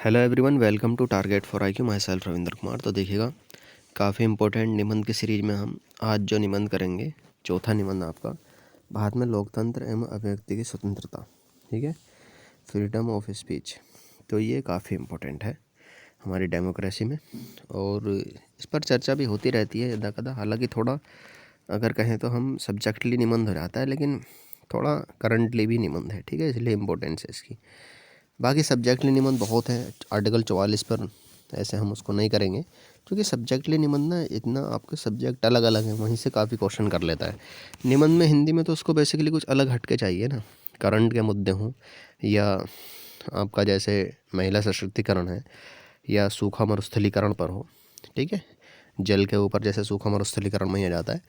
Hello everyone, welcome to target for IQ. Myself Ravindra Kumar. तो देखिएगा, काफ़ी इंपॉर्टेंट निबंध की सीरीज में हम आज जो निबंध करेंगे, चौथा निबंध आपका, भारत में लोकतंत्र एवं अभिव्यक्ति की स्वतंत्रता। ठीक है, फ्रीडम ऑफ स्पीच। तो ये काफ़ी इम्पोर्टेंट है हमारी डेमोक्रेसी में, और इस पर चर्चा भी होती रहती है यदा कदा। हालांकि थोड़ा अगर कहें तो हम सब्जेक्टली निबंध हो जाता है, लेकिन थोड़ा करंटली भी निबंध है। ठीक है, इसलिए इम्पोर्टेंस है इसकी। बाकी सब्जेक्टली निबंध बहुत हैं, आर्टिकल 44 पर ऐसे हम उसको नहीं करेंगे, क्योंकि सब्जेक्टली निबंध ना इतना आपके सब्जेक्ट अलग अलग हैं, वहीं से काफ़ी क्वेश्चन कर लेता है। निबंध में हिंदी में तो उसको बेसिकली कुछ अलग हटके चाहिए ना, करंट के मुद्दे हों, या आपका जैसे महिला सशक्तिकरण है, या सूखा मरुस्थलीकरण पर हो। ठीक है, जल के ऊपर जैसे सूखा मरुस्थलीकरण में आ जाता है,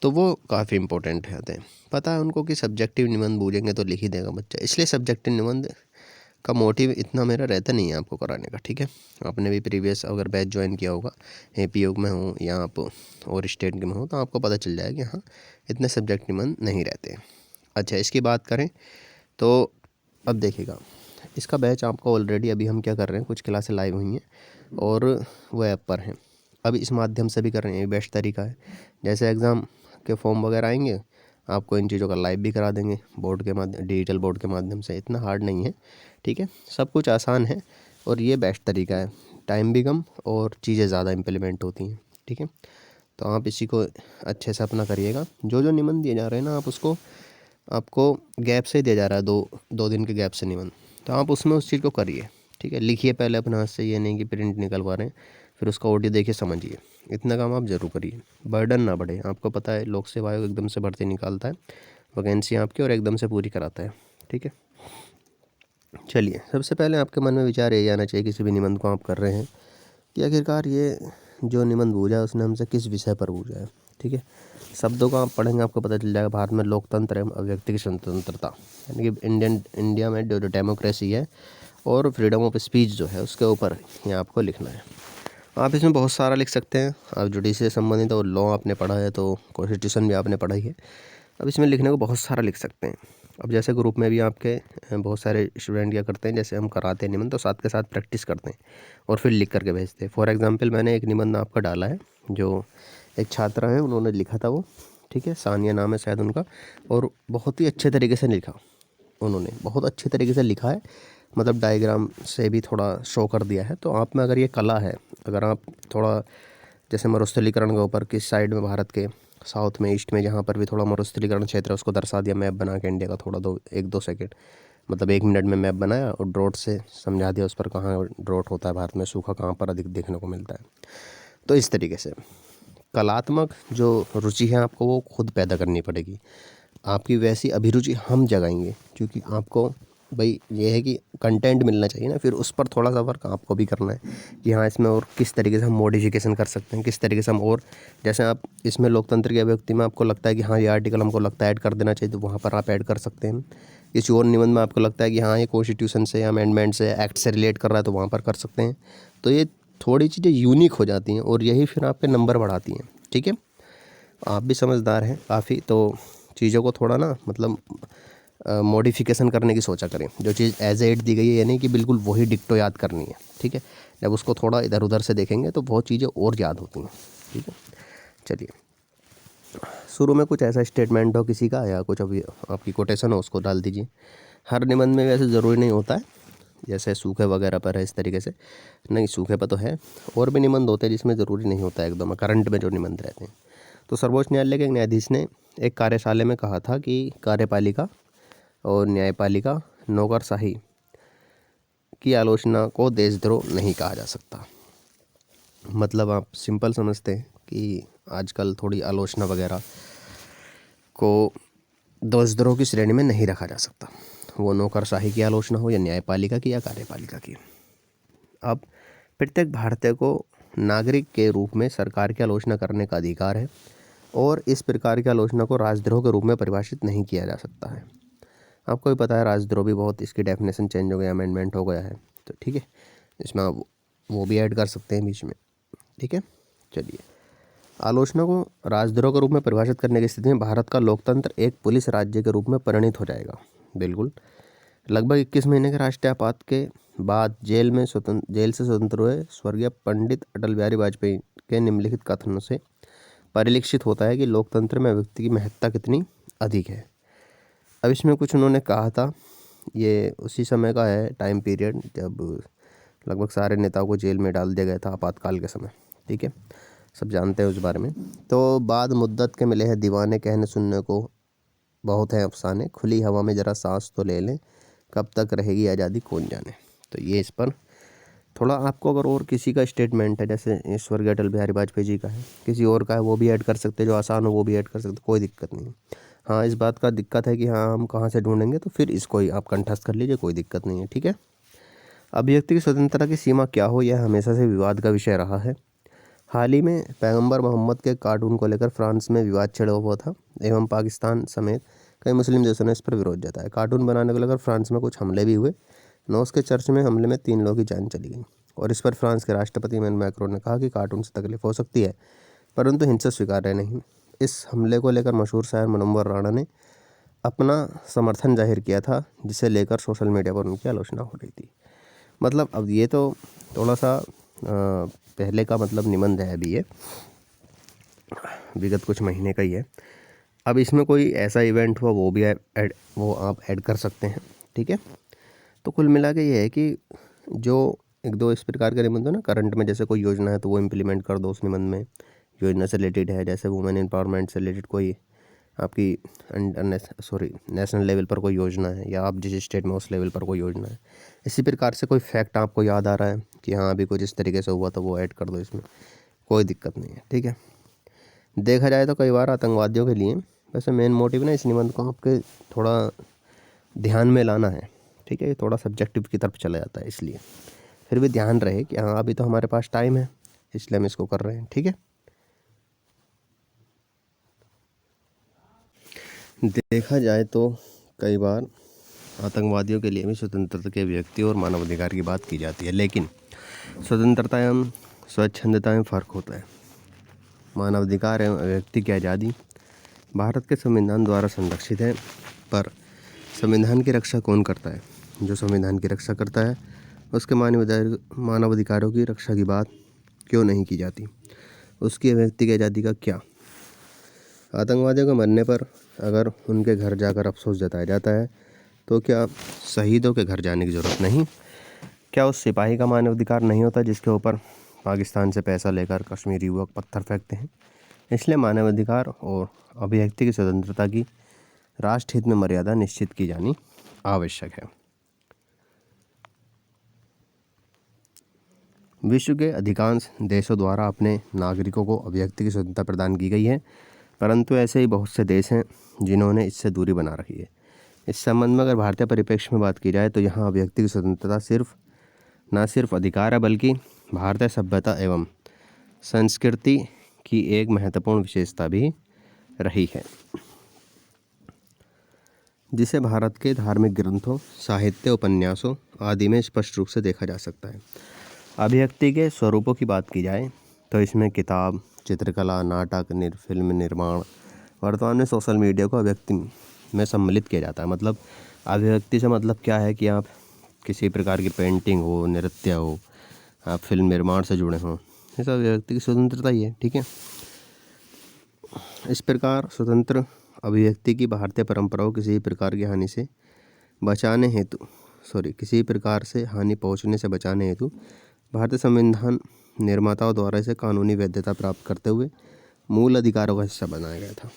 तो वो काफ़ी इंपॉर्टेंट रहते हैं। पता है उनको कि सब्जेक्टिव निबंध पूछेंगे तो लिख ही देगा बच्चा, इसलिए सब्जेक्टिव निबंध का मोटिव इतना मेरा रहता नहीं है आपको कराने का। ठीक है, आपने भी प्रीवियस अगर बैच ज्वाइन किया होगा, एपीओ में हो या आप और स्टेट के में हो, तो आपको पता चल जाएगा कि हाँ, इतने सब्जेक्ट निबंध नहीं रहते। अच्छा, इसकी बात करें तो अब देखिएगा, इसका बैच आपको ऑलरेडी अभी हम क्या कर रहे हैं, कुछ क्लासें लाइव हुई हैं और वो ऐप पर हैं। अब इस माध्यम से भी कर रहे हैं, ये बेस्ट तरीका है। जैसे एग्ज़ाम के फॉर्म वगैरह आएंगे, आपको इन चीज़ों का लाइव भी करा देंगे बोर्ड के माध्यम, डिजिटल बोर्ड के माध्यम से। इतना हार्ड नहीं है। ठीक है, सब कुछ आसान है और ये बेस्ट तरीका है। टाइम भी कम और चीज़ें ज़्यादा इम्प्लीमेंट होती हैं। ठीक है, तो आप इसी को अच्छे से अपना करिएगा। जो जो निबंध दिए जा रहे हैं ना, आप उसको, आपको गैप से दिया जा रहा है, दो दिन के गैप से निबंध, तो आप उसमें उस चीज़ को करिए। ठीक है, लिखिए पहले अपने हाथ से, ये नहीं कि प्रिंट निकलवा रहे हैं, फिर उसका ऑडियो देखिए, समझिए। इतना काम आप ज़रूर करिए, बर्डन ना बढ़े। आपको पता है लोक सेवा आयोग एकदम से भर्ती निकालता है, वैकेंसी आपकी, और एकदम से पूरी कराता है। ठीक है, चलिए, सबसे पहले आपके मन में विचार ये आना चाहिए किसी भी निबंध को आप कर रहे हैं, कि आखिरकार ये जो निबंध पूछा है उसने हमसे किस विषय पर पूछा है। ठीक है, शब्दों को आप पढ़ेंगे, आपको पता चल जाएगा। भारत में लोकतंत्र एवं अभिव्यक्ति की स्वतंत्रता, यानी कि इंडिया में जो डेमोक्रेसी है और फ्रीडम ऑफ स्पीच जो है, उसके ऊपर ये आपको लिखना है। आप इसमें बहुत सारा लिख सकते हैं। आप जुडिशरी से संबंधित और लॉ आपने पढ़ा है, तो कॉन्स्टिट्यूशन भी आपने पढ़ा ही है। अब इसमें लिखने को बहुत सारा लिख सकते हैं। अब जैसे ग्रुप में भी आपके बहुत सारे स्टूडेंट क्या करते हैं, जैसे हम कराते हैं निबंध, तो साथ के साथ प्रैक्टिस करते हैं और फिर लिख करके भेजते हैं। फॉर एग्जांपल, मैंने एक निबंध आपका डाला है, जो एक छात्रा है उन्होंने लिखा था वो। ठीक है, सानिया नाम है शायद उनका, और बहुत ही अच्छे तरीके से लिखा उन्होंने, बहुत अच्छे तरीके से लिखा है। मतलब डायग्राम से भी थोड़ा शो कर दिया है। तो आप में अगर ये कला है, अगर आप थोड़ा जैसे मरुस्थलीकरण के ऊपर किस साइड में, भारत के साउथ में, ईस्ट में, जहाँ पर भी थोड़ा मरुस्थलीकरण क्षेत्र है, उसको दर्शा दिया मैप बना के इंडिया का, थोड़ा 1-2 सेकंड, मतलब 1 मिनट में मैप बनाया और ड्रॉट से समझा दिया उस पर कहाँ ड्रॉट होता है भारत में, सूखा कहाँ पर अधिक देखने को मिलता है। तो इस तरीके से कलात्मक जो रुचि है आपको, वो खुद पैदा करनी पड़ेगी। आपकी वैसी अभिरुचि हम जगाएंगे, क्योंकि आपको भाई ये है कि कंटेंट मिलना चाहिए ना, फिर उस पर थोड़ा सा वर्क आपको भी करना है कि हाँ, इसमें और किस तरीके से हम मॉडिफिकेशन कर सकते हैं, किस तरीके से हम, और जैसे आप इसमें लोकतंत्र की अभिव्यक्ति में आपको लगता है कि हाँ, ये आर्टिकल हमको लगता है ऐड कर देना चाहिए, तो वहाँ पर आप ऐड कर सकते हैं। किसी और निबंध में आपको लगता है कि हाँ, ये कॉन्स्टिट्यूशन से या अमेंडमेंट से, एक्ट से रिलेट कर रहा है, तो वहाँ पर कर सकते हैं। तो ये थोड़ी चीज़ें यूनिक हो जाती हैं और यही फिर आपके नंबर बढ़ाती हैं। ठीक है, आप भी समझदार हैं काफ़ी, तो चीज़ों को थोड़ा ना, मतलब मॉडिफिकेशन करने की सोचा करें। जो चीज़ एज एड दी गई है, यानी कि बिल्कुल वही डिक्टो याद करनी है। ठीक है, जब उसको थोड़ा इधर उधर से देखेंगे तो बहुत चीज़ें और याद होती हैं। ठीक है, चलिए, शुरू में कुछ ऐसा स्टेटमेंट हो किसी का, या कुछ अभी आपकी कोटेशन हो, उसको डाल दीजिए। हर निबंध में वैसे ज़रूरी नहीं होता है, जैसे सूखे वगैरह पर है इस तरीके से नहीं, सूखे पर तो है, और भी निबंध होते हैं जिसमें ज़रूरी नहीं होता है एकदम, करंट में जो निबंध रहते हैं। तो सर्वोच्च न्यायालय के एक न्यायाधीश ने एक कार्यशाला में कहा था कि कार्यपालिका और न्यायपालिका नौकरशाही की आलोचना को देशद्रोह नहीं कहा जा सकता। मतलब आप सिंपल समझते हैं कि आजकल थोड़ी आलोचना वगैरह को देशद्रोह की श्रेणी में नहीं रखा जा सकता, वो नौकरशाही की आलोचना हो या न्यायपालिका की या कार्यपालिका की। अब प्रत्येक भारतीय को नागरिक के रूप में सरकार की आलोचना करने का अधिकार है, और इस प्रकार की आलोचना को राजद्रोह के रूप में परिभाषित नहीं किया जा सकता है। आपको भी पता है राजद्रोह भी बहुत, इसकी डेफिनेशन चेंज हो गया, अमेंडमेंट हो गया है। तो ठीक है, इसमें आप वो भी ऐड कर सकते हैं बीच में। ठीक है, चलिए, आलोचना को राजद्रोह के रूप में परिभाषित करने की स्थिति में भारत का लोकतंत्र एक पुलिस राज्य के रूप में परिणित हो जाएगा। बिल्कुल, लगभग 21 महीने के राष्ट्रीय आपात के बाद जेल से स्वतंत्र हुए स्वर्गीय पंडित अटल बिहारी वाजपेयी के निम्नलिखित कथनों से परिलक्षित होता है कि लोकतंत्र में व्यक्ति की महत्ता कितनी अधिक है। अब इसमें कुछ उन्होंने कहा था, ये उसी समय का है टाइम पीरियड जब लगभग सारे नेताओं को जेल में डाल दिया गया था आपातकाल के समय। ठीक है, सब जानते हैं उस बारे में। तो बाद मुद्दत के मिले हैं दीवाने, कहने सुनने को बहुत है अफसाने, खुली हवा में ज़रा सांस तो ले लें, कब तक रहेगी आज़ादी कौन जाने। तो ये इस पर थोड़ा आपको अगर और किसी का स्टेटमेंट है, जैसे स्वर्गीय अटल बिहारी वाजपेयी जी का है, किसी और का है, वो भी ऐड कर सकते हैं, जो आसान हो वो भी ऐड कर सकते, कोई दिक्कत नहीं है। हाँ, इस बात का दिक्कत है कि हाँ हम कहाँ से ढूंढेंगे, तो फिर इसको ही आप कंठस्थ कर लीजिए, कोई दिक्कत नहीं है। ठीक है। अभिव्यक्ति की स्वतंत्रता की सीमा क्या हो, यह हमेशा से विवाद का विषय रहा है। हाल ही में पैगंबर मोहम्मद के कार्टून को लेकर फ्रांस में विवाद छिड़ा हुआ था एवं पाकिस्तान समेत कई मुस्लिम देशों ने इस पर विरोध जताया। कार्टून बनाने को लेकर फ्रांस में कुछ हमले भी हुए। नौस के चर्च में हमले में 3 लोगों की जान चली गई और इस पर फ्रांस के राष्ट्रपति इमैनुअल मैक्रों ने कहा कि कार्टून से तकलीफ हो सकती है परंतु हिंसा स्वीकार्य नहीं। इस हमले को लेकर मशहूर शायर मुनव्वर राणा ने अपना समर्थन जाहिर किया था, जिसे लेकर सोशल मीडिया पर उनकी आलोचना हो रही थी। मतलब अब ये तो थोड़ा सा पहले का मतलब निबंध है, अभी ये विगत कुछ महीने का ही है। अब इसमें कोई ऐसा इवेंट हुआ वो आप ऐड कर सकते हैं। ठीक है। तो कुल मिला के ये है कि जो 1-2 इस प्रकार के निबंध हो ना करंट में, जैसे कोई योजना है तो वो इम्प्लीमेंट कर दो उस निबंध में, योजना से रिलेटेड है, जैसे वुमेन एम्पावरमेंट से रिलेटेड कोई आपकी नेशनल लेवल पर कोई योजना है या आप जिस स्टेट में उस लेवल पर कोई योजना है, इसी प्रकार से कोई फैक्ट आपको याद आ रहा है कि हाँ अभी कुछ इस तरीके से हुआ तो वो ऐड कर दो इसमें, कोई दिक्कत नहीं है। ठीक है। देखा जाए तो कई बार आतंकवादियों के लिए वैसे मेन मोटिव ना इस निबंध को आपके थोड़ा ध्यान में लाना है। ठीक है, ये थोड़ा सब्जेक्टिव की तरफ चला जाता है, इसलिए फिर भी ध्यान रहे कि हाँ अभी तो हमारे पास टाइम है, इसलिए हम इसको कर रहे हैं। ठीक है। देखा जाए तो कई बार आतंकवादियों के लिए भी स्वतंत्रता के व्यक्ति और मानवाधिकार की बात की जाती है, लेकिन स्वतंत्रता एवं स्वच्छंदता में फ़र्क होता है। मानवाधिकार एवं व्यक्ति की आज़ादी भारत के संविधान द्वारा संरक्षित है, पर संविधान की रक्षा कौन करता है? जो संविधान की रक्षा करता है उसके मानवाधिकारों की रक्षा की बात क्यों नहीं की जाती? उसकी व्यक्ति की आज़ादी का क्या? आतंकवादियों के मरने पर अगर उनके घर जाकर अफसोस जताया जाता है तो क्या शहीदों के घर जाने की ज़रूरत नहीं? क्या उस सिपाही का मानवाधिकार नहीं होता जिसके ऊपर पाकिस्तान से पैसा लेकर कश्मीरी युवक पत्थर फेंकते हैं? इसलिए मानवाधिकार और अभिव्यक्ति की स्वतंत्रता की राष्ट्रहित में मर्यादा निश्चित की जानी आवश्यक है। विश्व के अधिकांश देशों द्वारा अपने नागरिकों को अभिव्यक्ति की स्वतंत्रता प्रदान की गई है, परंतु ऐसे ही बहुत से देश हैं जिन्होंने इससे दूरी बना रखी है। इस संबंध में अगर भारतीय परिप्रेक्ष्य में बात की जाए तो यहाँ अभिव्यक्ति की स्वतंत्रता न सिर्फ अधिकार है बल्कि भारतीय सभ्यता एवं संस्कृति की एक महत्वपूर्ण विशेषता भी रही है, जिसे भारत के धार्मिक ग्रंथों, साहित्य, उपन्यासों आदि में स्पष्ट रूप से देखा जा सकता है। अभिव्यक्ति के स्वरूपों की बात की जाए तो इसमें किताब, चित्रकला, नाटक, फिल्म निर्माण, वर्तमान में सोशल मीडिया को अभिव्यक्ति में सम्मिलित किया जाता है। मतलब अभिव्यक्ति से मतलब क्या है कि आप किसी प्रकार की पेंटिंग हो, नृत्य हो, आप फिल्म निर्माण से जुड़े हों, ये सब अभिव्यक्ति की स्वतंत्रता ही है। ठीक है। इस प्रकार स्वतंत्र अभिव्यक्ति की भारतीय परंपराओं किसी प्रकार से हानि पहुंचने से बचाने हेतु भारतीय संविधान निर्माताओं द्वारा इसे कानूनी वैधता प्राप्त करते हुए मूल अधिकारों का हिस्सा बनाया गया था।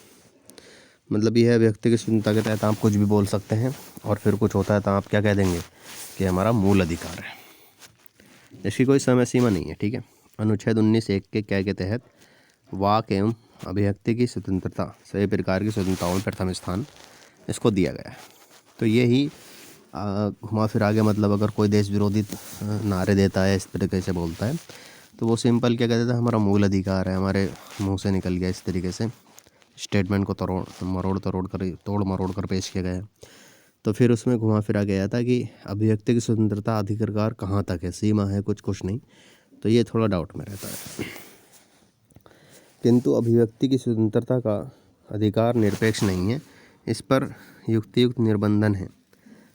मतलब यह अभिव्यक्ति की स्वतंत्रता के तहत आप कुछ भी बोल सकते हैं और फिर कुछ होता है तो आप क्या कह देंगे कि हमारा मूल अधिकार है। इसकी कोई समय सीमा नहीं है। ठीक है। अनुच्छेद 19(1) के कै के तहत वाक एवं अभिव्यक्ति की स्वतंत्रता सभी प्रकार की स्वतंत्रताओं में प्रथम स्थान इसको दिया गया है। तो यही घुमा फिरा के मतलब अगर कोई देश विरोधी नारे देता है, इस तरीके से बोलता है, तो वो सिंपल क्या कहते थे, हमारा मूल अधिकार है, हमारे मुंह से निकल गया। इस तरीके से स्टेटमेंट को तोड़ मरोड़ कर पेश किया गया। तो फिर उसमें घुमा फिरा गया था कि अभिव्यक्ति की स्वतंत्रता अधिकार कहाँ तक है, सीमा है कुछ नहीं, तो ये थोड़ा डाउट में रहता है। किंतु अभिव्यक्ति की स्वतंत्रता का अधिकार निरपेक्ष नहीं है, इस पर युक्तियुक्त निर्बंधन है।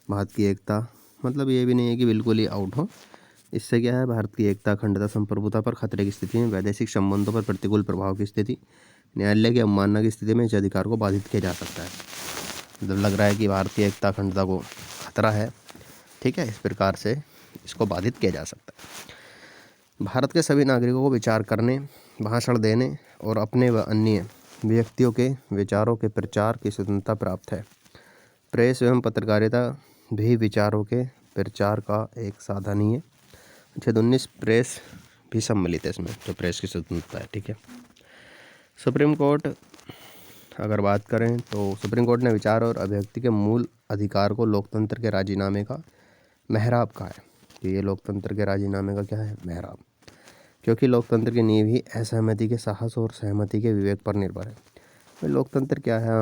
भारत की एकता, मतलब ये भी नहीं है कि बिल्कुल ही आउट हो। इससे क्या है, भारत की एकता, अखंडता, संप्रभुता पर खतरे की स्थिति में, वैदेशिक संबंधों पर प्रतिकूल प्रभाव की स्थिति, न्यायालय की अवमानना की स्थिति में इस अधिकार को बाधित किया जा सकता है। मतलब लग रहा है कि भारत की एकता, अखंडता को खतरा है, ठीक है, इस प्रकार से इसको बाधित किया जा सकता है। भारत के सभी नागरिकों को विचार करने, भाषण देने और अपने व अन्य व्यक्तियों के विचारों के प्रचार की स्वतंत्रता प्राप्त है। प्रेस एवं पत्रकारिता भी विचारों के प्रचार का एक साधन ही है। 19 प्रेस भी सम्मिलित है इसमें, जो प्रेस की स्वतंत्रता है, ठीक है। सुप्रीम कोर्ट अगर बात करें तो सुप्रीम कोर्ट ने विचार और अभिव्यक्ति के मूल अधिकार को लोकतंत्र के राजीनामे का मेहराब कहा है। तो ये लोकतंत्र के राजीनामे का क्या है, मेहराब, क्योंकि लोकतंत्र की नींव ही असहमति के साहस और सहमति के विवेक पर निर्भर है। तो लोकतंत्र क्या है,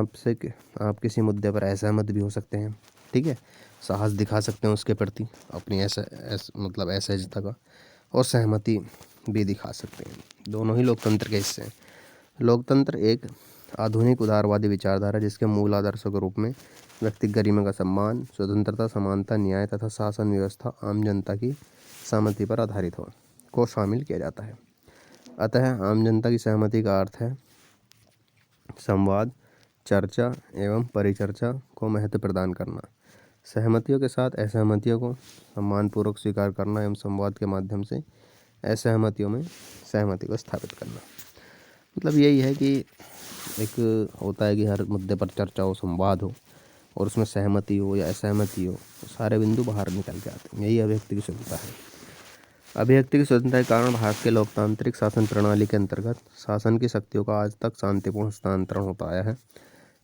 आप किसी मुद्दे पर असहमत भी हो सकते हैं, ठीक है, साहस दिखा सकते हैं उसके प्रति अपनी मतलब असहजता का, और सहमति भी दिखा सकते हैं। दोनों ही लोकतंत्र के हिस्से हैं। लोकतंत्र एक आधुनिक उदारवादी विचारधारा जिसके मूल आदर्शों के रूप में व्यक्तिगत गरिमा का सम्मान, स्वतंत्रता, समानता, न्याय तथा शासन व्यवस्था आम जनता की सहमति पर आधारित हो को शामिल किया जाता है। अतः आम जनता की सहमति का अर्थ है संवाद, चर्चा एवं परिचर्चा को महत्व प्रदान करना, सहमतियों के साथ असहमतियों को सम्मानपूर्वक स्वीकार करना एवं संवाद के माध्यम से असहमतियों में सहमति को स्थापित करना। मतलब यही है कि एक होता है कि हर मुद्दे पर चर्चा हो, संवाद हो और उसमें सहमति हो या असहमति हो, तो सारे बिंदु बाहर निकल के आते हैं। यही अभिव्यक्ति की स्वतंत्रता है। अभिव्यक्ति की स्वतंत्रता के कारण भारत के लोकतांत्रिक शासन प्रणाली के अंतर्गत शासन की शक्तियों का आज तक शांतिपूर्ण हस्तांतरण होता आया है,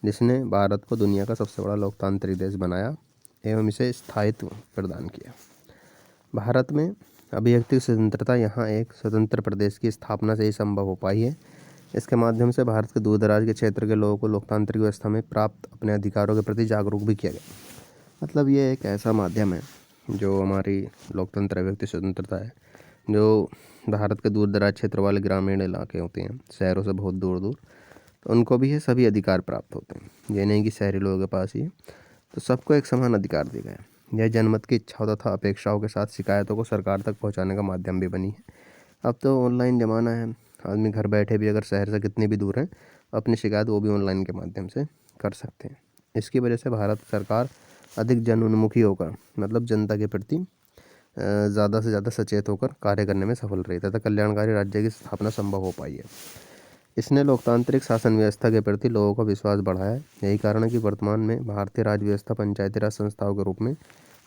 जिसने भारत को दुनिया का सबसे बड़ा लोकतांत्रिक देश बनाया एवं इसे स्थायित्व प्रदान किया। भारत में अभिव्यक्ति की स्वतंत्रता यहाँ एक स्वतंत्र प्रदेश की स्थापना से ही संभव हो पाई है। इसके माध्यम से भारत के दूर दराज के क्षेत्र के लोगों को लोकतांत्रिक व्यवस्था में प्राप्त अपने अधिकारों के प्रति जागरूक भी किया गया। मतलब ये एक ऐसा माध्यम है जो हमारी लोकतंत्र अभिव्यक्ति स्वतंत्रता है, जो भारत के दूर दराज क्षेत्र वाले ग्रामीण इलाके होते हैं, शहरों से बहुत दूर दूर, तो उनको भी ये सभी अधिकार प्राप्त होते हैं। ये नहीं कि शहरी लोगों के पास ही, तो सबको एक समान अधिकार दिया गया है। यह जनमत की इच्छाओं तथा अपेक्षाओं के साथ शिकायतों को सरकार तक पहुंचाने का माध्यम भी बनी है। अब तो ऑनलाइन ज़माना है, आदमी घर बैठे भी अगर शहर से कितनी भी दूर है, अपनी शिकायत वो भी ऑनलाइन के माध्यम से कर सकते हैं। इसकी वजह से भारत सरकार अधिक जन उन्मुखी होकर, मतलब जनता के प्रति ज़्यादा से ज़्यादा सचेत होकर कार्य करने में सफल रही तथा कल्याणकारी राज्य की स्थापना संभव हो पाई है। इसने लोकतांत्रिक शासन व्यवस्था के प्रति लोगों का विश्वास बढ़ाया है। यही कारण है कि वर्तमान में भारतीय राज्य व्यवस्था पंचायती राज संस्थाओं के रूप में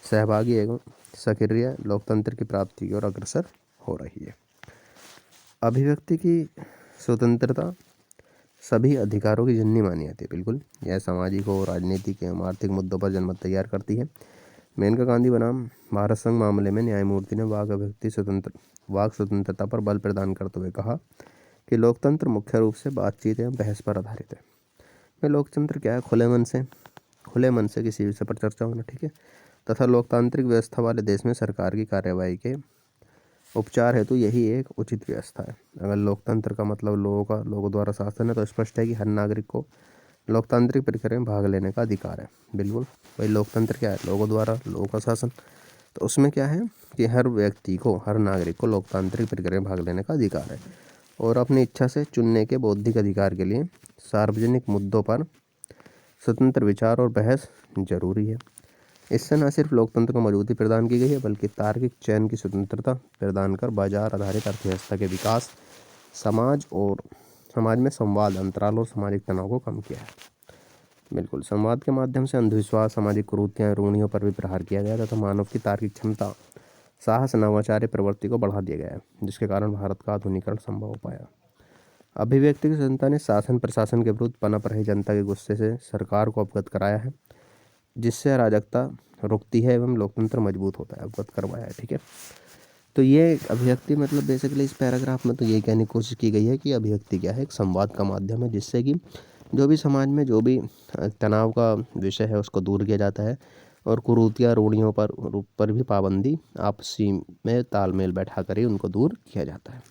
सहभागी एवं सक्रिय लोकतंत्र की प्राप्ति की ओर अग्रसर हो रही है। अभिव्यक्ति की स्वतंत्रता सभी अधिकारों की जननी मानी जाती है। बिल्कुल, यह सामाजिक और राजनीतिक एवं आर्थिक मुद्दों पर जनमत तैयार करती है। मेनका गांधी बनाम भारत संघ मामले में न्यायमूर्ति ने वाक स्वतंत्रता पर बल प्रदान करते हुए कहा कि लोकतंत्र मुख्य रूप से बातचीत एवं बहस पर आधारित है। में लोकतंत्र क्या है, खुले मन से किसी विषय पर चर्चा होना, ठीक है, तथा लोकतांत्रिक व्यवस्था वाले देश में सरकार की कार्यवाही के उपचार हेतु यही एक उचित व्यवस्था है। अगर लोकतंत्र का मतलब लोगों द्वारा शासन है, तो स्पष्ट है कि हर नागरिक को लोकतांत्रिक प्रक्रिया में भाग लेने का अधिकार है। बिल्कुल, भाई लोकतंत्र क्या है, लोगों द्वारा लोगों का शासन, तो उसमें क्या है कि हर व्यक्ति को, हर नागरिक को लोकतांत्रिक प्रक्रिया में भाग लेने का अधिकार है और अपनी इच्छा से चुनने के बौद्धिक अधिकार के लिए सार्वजनिक मुद्दों पर स्वतंत्र विचार और बहस जरूरी है। इससे न सिर्फ लोकतंत्र को मजबूती प्रदान की गई है, बल्कि तार्किक चयन की स्वतंत्रता प्रदान कर बाजार आधारित अर्थव्यवस्था के विकास, समाज में संवाद, अंतराल और सामाजिक तनाव को कम किया है। बिल्कुल, संवाद के माध्यम से अंधविश्वास, सामाजिक कुरीतियाँ, रूढ़ियों पर भी प्रहार किया गया तथा मानव की तार्किक क्षमता, साहस, नवाचार प्रवृत्ति को बढ़ा दिया गया है, जिसके कारण भारत का आधुनिकरण संभव हो पाया। अभिव्यक्ति की स्वतंत्रता ने शासन प्रशासन के विरुद्ध पनप रही जनता के गुस्से से सरकार को अवगत कराया है, जिससे अराजकता रुकती है एवं लोकतंत्र मजबूत होता है, अवगत करवाया है, ठीक है। तो ये अभिव्यक्ति, मतलब बेसिकली इस पैराग्राफ में तो ये कहने की कोशिश की गई है कि अभिव्यक्ति क्या है, एक संवाद का माध्यम है, जिससे कि जो भी समाज में जो भी तनाव का विषय है उसको दूर किया जाता है और कुरीतियाँ, रूढ़ियों पर भी पाबंदी, आपसी में तालमेल बैठा कर ही उनको दूर किया जाता है।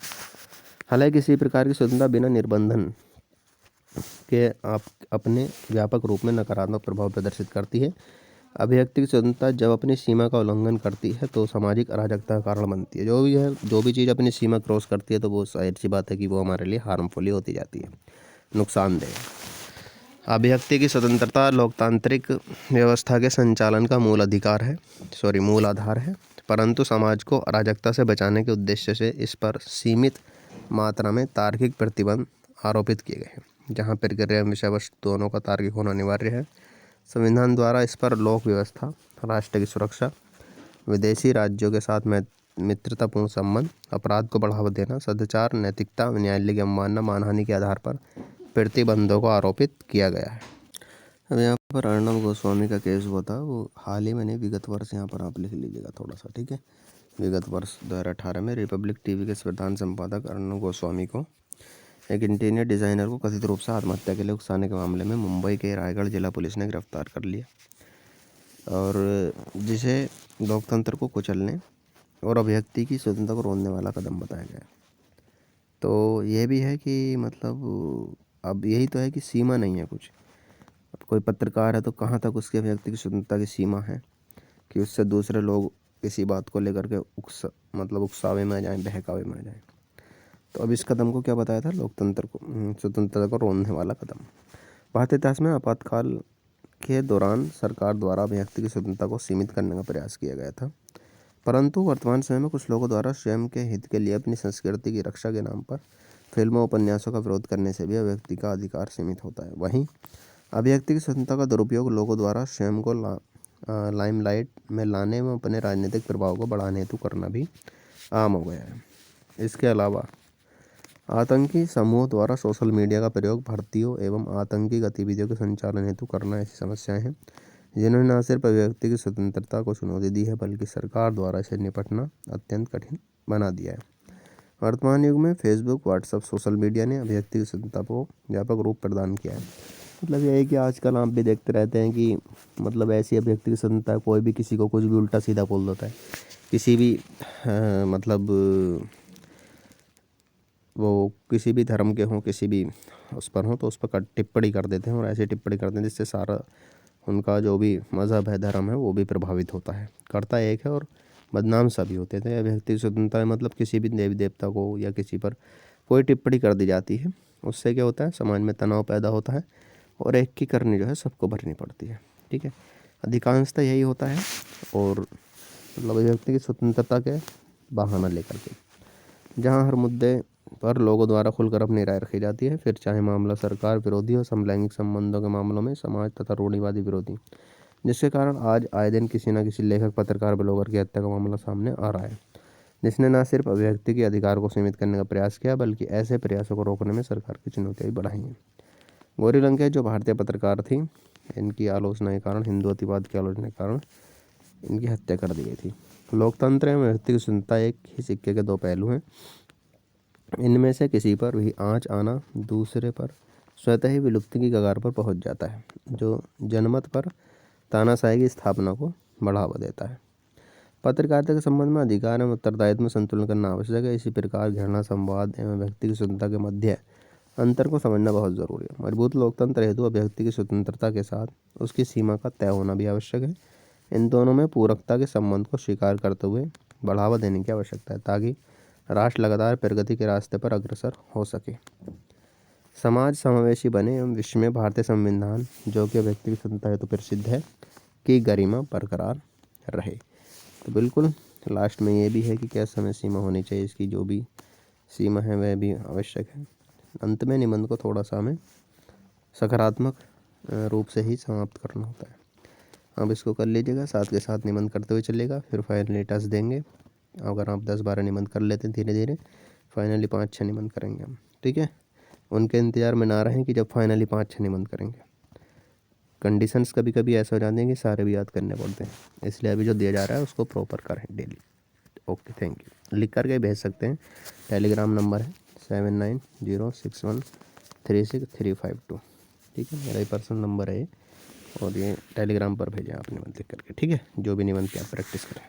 हालांकि किसी प्रकार की स्वतंत्रता बिना निर्बंधन के आप अपने व्यापक रूप में नकारात्मक प्रभाव प्रदर्शित करती है। अभिव्यक्ति की स्वतंत्रता जब अपनी सीमा का उल्लंघन करती है तो सामाजिक अराजकता का कारण बनती है। जो भी चीज़ अपनी सीमा क्रॉस करती है तो वो जाहिर सी बात है कि वो हमारे लिए हार्मफुल ही होती जाती है, नुकसानदेह। अभिव्यक्ति की स्वतंत्रता लोकतांत्रिक व्यवस्था के संचालन का मूल आधार है, परंतु समाज को अराजकता से बचाने के उद्देश्य से इस पर सीमित मात्रा में तार्किक प्रतिबंध आरोपित किए गए हैं। जहाँ प्रक्रिया एवं विषय वस्तु दोनों का तार्किक होना अनिवार्य है। संविधान द्वारा इस पर लोक व्यवस्था, राष्ट्र की सुरक्षा, विदेशी राज्यों के साथ मित्रतापूर्ण संबंध, अपराध को बढ़ावा देना, सदाचार, नैतिकता, न्यायालय की अवमानना, मानहानि के आधार पर प्रतिबंधों को आरोपित किया गया है। अब यहाँ पर अर्णब गोस्वामी का केस हुआ था, वो हाल ही में नहीं, विगत वर्ष यहाँ पर आप लिख लीजिएगा थोड़ा सा, ठीक है। विगत वर्ष 2018 में रिपब्लिक टीवी के प्रधान संपादक अर्णब गोस्वामी को एक इंटीरियर डिज़ाइनर को कथित रूप से आत्महत्या के लिए उकसाने के मामले में मुंबई के रायगढ़ जिला पुलिस ने गिरफ्तार कर लिया, और जिसे लोकतंत्र को कुचलने और अभिव्यक्ति की स्वतंत्रता को रोकने वाला कदम बताया गया। तो यह भी है कि मतलब अब यही तो है कि सीमा नहीं है कुछ। अब कोई पत्रकार है तो कहाँ तक उसके अभिव्यक्ति की स्वतंत्रता की सीमा है कि उससे दूसरे लोग किसी बात को लेकर के उकसावे में आ जाएं, बहकावे में आ जाएं। तो अब इस कदम को क्या बताया था? लोकतंत्र को स्वतंत्रता को रोकने वाला कदम। भारतीय इतिहास में आपातकाल के दौरान सरकार द्वारा अभिव्यक्ति की स्वतंत्रता को सीमित करने का प्रयास किया गया था, परंतु वर्तमान समय में कुछ लोगों द्वारा स्वयं के हित के लिए अपनी संस्कृति की रक्षा के नाम पर फिल्मों उपन्यासों का विरोध करने से भी अभिव्यक्ति का अधिकार सीमित होता है। वहीं अभिव्यक्ति की स्वतंत्रता का दुरुपयोग लोगों द्वारा स्वयं को लाइमलाइट में लाने एवं अपने राजनीतिक प्रभाव को बढ़ाने हेतु करना भी आम हो गया है। इसके अलावा आतंकी समूह द्वारा सोशल मीडिया का प्रयोग भर्तियों एवं आतंकी गतिविधियों के संचालन हेतु करना ऐसी समस्याएं हैं जिन्होंने न सिर्फ अभिव्यक्ति की स्वतंत्रता को चुनौती दी है, बल्कि सरकार द्वारा इसे निपटना अत्यंत कठिन बना दिया है। वर्तमान युग में फेसबुक, व्हाट्सएप, सोशल मीडिया ने अभिव्यक्ति की स्वतंत्रता को व्यापक रूप प्रदान किया है। मतलब यह है कि आजकल आप भी देखते रहते हैं कि मतलब ऐसी अभिव्यक्ति की स्वतंत्रता है, कोई भी किसी को कुछ भी उल्टा सीधा बोल देता है। किसी भी वो किसी भी धर्म के हों, किसी भी उस पर हों, तो उस पर टिप्पणी कर देते हैं, और ऐसे टिप्पणी करते हैं जिससे सारा उनका जो भी मज़हब है, धर्म है, वो भी प्रभावित होता है। करता एक है और बदनाम सभी होते थे। अभिव्यक्ति की स्वतंत्रता मतलब किसी भी देवी देवता को या किसी पर कोई टिप्पणी कर दी जाती है, उससे क्या होता है, समाज में तनाव पैदा होता है और एक की करनी जो है सबको भरनी पड़ती है, ठीक है। अधिकांशतः यही होता है। और मतलब अभिव्यक्ति की स्वतंत्रता के बहाना लेकर के जहाँ हर मुद्दे पर लोगों द्वारा खुलकर अपनी राय रखी जाती है, फिर चाहे मामला सरकार विरोधी और समलैंगिक संबंधों के मामलों में समाज तथा रूढ़िवादी विरोधी, जिसके कारण आज आए दिन किसी न किसी लेखक, पत्रकार, ब्लॉगर की हत्या का मामला सामने आ रहा है, जिसने न सिर्फ अभिव्यक्ति के अधिकार को सीमित करने का प्रयास किया, बल्कि ऐसे प्रयासों को रोकने में सरकार की चुनौतियाँ भी बढ़ाई हैं। गौरी लंकेश जो भारतीय पत्रकार थी, इनकी आलोचना के कारण, हिंदुत्ववाद की आलोचना के कारण इनकी हत्या कर दी गई थी। लोकतंत्र एवं अभिव्यक्ति की स्वतंत्रता एक ही सिक्के के दो पहलू हैं। इनमें से किसी पर भी आँच आना दूसरे पर स्वतः ही विलुप्ति की कगार पर पहुंच जाता है, जो जनमत पर तानाशाही की स्थापना को बढ़ावा देता है। पत्रकारिता के संबंध में अधिकार एवं उत्तरदायित्व में संतुलन करना आवश्यक है। इसी प्रकार घृणा, संवाद एवं अभिव्यक्ति की स्वतंत्रता के मध्य अंतर को समझना बहुत जरूरी है। मजबूत लोकतंत्र हेतु अभिव्यक्ति की स्वतंत्रता के साथ उसकी सीमा का तय होना भी आवश्यक है। इन दोनों में पूरकता के संबंध को स्वीकार करते हुए बढ़ावा देने की आवश्यकता है, ताकि राष्ट्र लगातार प्रगति के रास्ते पर अग्रसर हो सके, समाज समावेशी बने एवं विश्व में भारतीय संविधान, जो कि अभिव्यक्ति की स्वतंत्रता हेतु प्रसिद्ध है, की गरिमा बरकरार रहे। तो बिल्कुल लास्ट में ये भी है कि क्या समय सीमा होनी चाहिए, इसकी जो भी सीमा है वह भी आवश्यक है। अंत में निबंध को थोड़ा सा हमें सकारात्मक रूप से ही समाप्त करना होता है। अब इसको कर लीजिएगा, साथ के साथ निबंध करते हुए चलेगा, फिर फाइनली टच देंगे। अगर आप 10-12 निबंध कर लेते हैं धीरे धीरे, फाइनली 5-6 निबंध करेंगे हम, ठीक है। उनके इंतज़ार में ना रहें कि जब फाइनली 5-6 निबंध करेंगे। कंडीशंस कभी कभी ऐसा हो जाते हैं कि सारे भी याद करने पड़ते हैं, इसलिए अभी जो दिया जा रहा है उसको प्रॉपर करें डेली। Okay, thank you. लिख करके भेज सकते हैं। टेलीग्राम नंबर है 7906136352, ठीक है, मेरा ही पर्सनल नंबर है ये, और ये टेलीग्राम पर भेजें आप निबंध लिख करके, ठीक है। जो भी निबंध की आप प्रैक्टिस करें।